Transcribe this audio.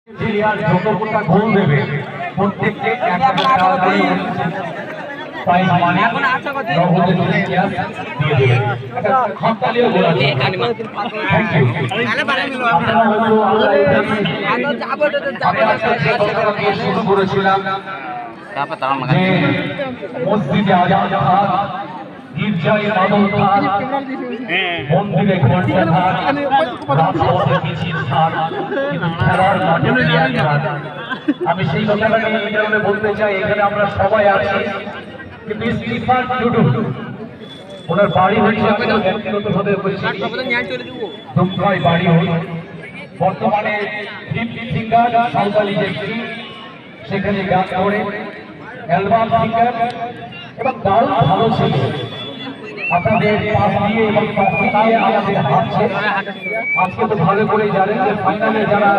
আর যতটা গোল দেবে প্রত্যেককে একটা প্রাইজ মানে নগদে দিয়ে দেবে। একটা হাততালিও গোল আছে। Thank you. শুরু করেছিলাম যে মসজিদে আজান খান, গির্জায় মাদল খান, মন্দিরে ঘন্টা খান, রাজপথে মিছিল খান, কিন্তু খেলার মাঠে বিরিয়ানি খান। আমি সেই কথাটা নিয়ে এই কারণে বলতে চাই, এখানে আমরা সবাই আছি, কিন্তু স্টিফান টুডু ওনার বাড়ি হচ্ছে ব্যক্তিগতভাবে দুমকায় বাড়ি হল। বর্তমানে সিঙ্গার সাঁওতালি দেখছি, সেখানে গান করে অ্যালবাম সিঙ্গার এবং দারুণ ভালো ছিল। আপনাদের পাশ দিয়ে এবং পাশে দিয়ে আমাদের হাঁটছে। আজকে তো ভালো করে জানেন যে ফাইনালে যারা